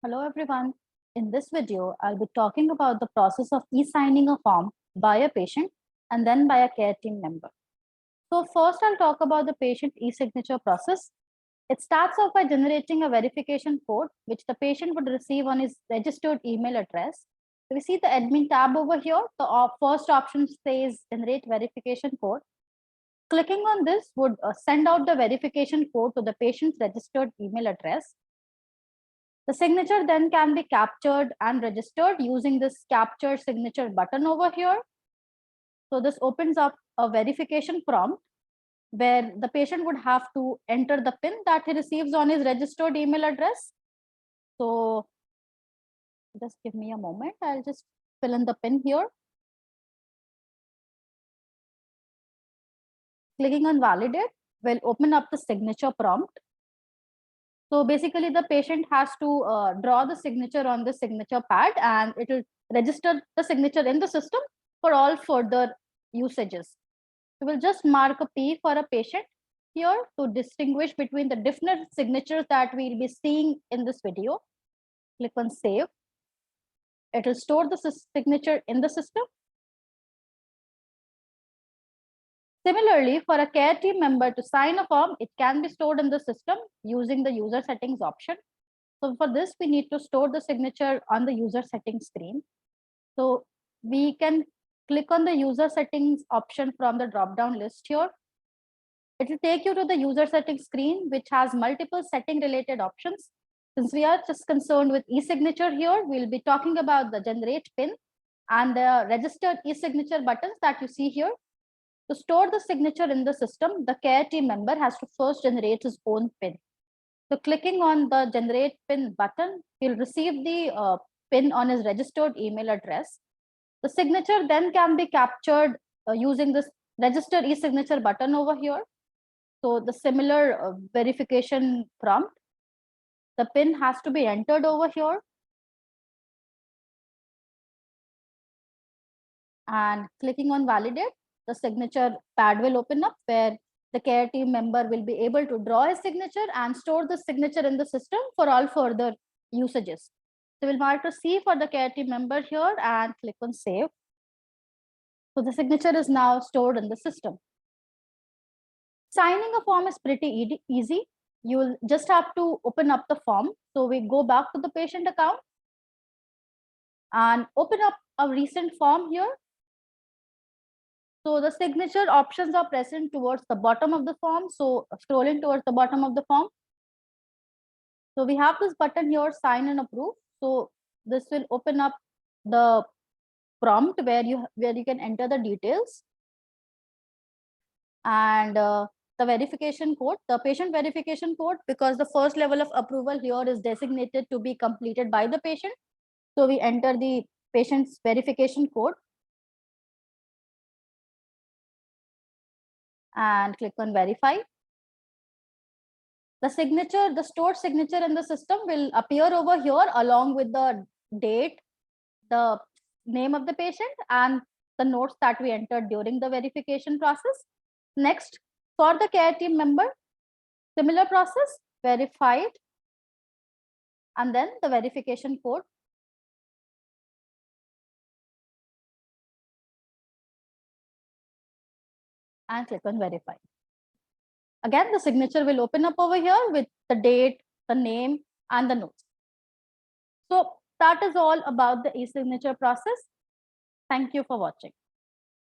Hello everyone. In this video, I'll be talking about the process of e-signing a form by a patient and then by a care team member. So first I'll talk about the patient e-signature process. It starts off by generating a verification code, which the patient would receive on his registered email address. So we see the admin tab over here. The first option says generate verification code. Clicking on this would send out the verification code to the patient's registered email address. The signature then can be captured and registered using this capture signature button over here. So this opens up a verification prompt where the patient would have to enter the PIN that he receives on his registered email address. So just give me a moment. I'll just fill in the PIN here. Clicking on validate will open up the signature prompt. So basically the patient has to draw the signature on the signature pad and it will register the signature in the system for all further usages. We will just mark a P for a patient here to distinguish between the different signatures that we'll be seeing in this video. Click on save. It will store the signature in the system. Similarly, for a care team member to sign a form, it can be stored in the system using the user settings option. So for this, we need to store the signature on the user settings screen. So we can click on the user settings option from the drop-down list here. It will take you to the user settings screen, which has multiple setting related options. Since we are just concerned with e-signature here, we'll be talking about the generate PIN and the registered e-signature buttons that you see here. To store the signature in the system, the care team member has to first generate his own PIN. So clicking on the generate PIN button, he'll receive the PIN on his registered email address. The signature then can be captured using this registered e-signature button over here. So the similar verification prompt, the PIN has to be entered over here. And clicking on validate, the signature pad will open up where the care team member will be able to draw his signature and store the signature in the system for all further usages. So we'll mark a C for the care team member here and click on save. So the signature is now stored in the system. Signing a form is pretty easy. You'll just have to open up the form. So we go back to the patient account and open up a recent form here. So the signature options are present towards the bottom of the form. So scrolling towards the bottom of the form. So we have this button here, sign and approve. So this will open up the prompt where you can enter the details. And the verification code, the patient verification code, because the first level of approval here is designated to be completed by the patient. So we enter the patient's verification code and click on verify. The signature, the stored signature in the system will appear over here along with the date, the name of the patient, and the notes that we entered during the verification process. Next, for the care team member, similar process, verified, and then the verification code. And click on verify. Again, the signature will open up over here with the date, the name, and the notes. So that is all about the e-signature process. Thank you for watching.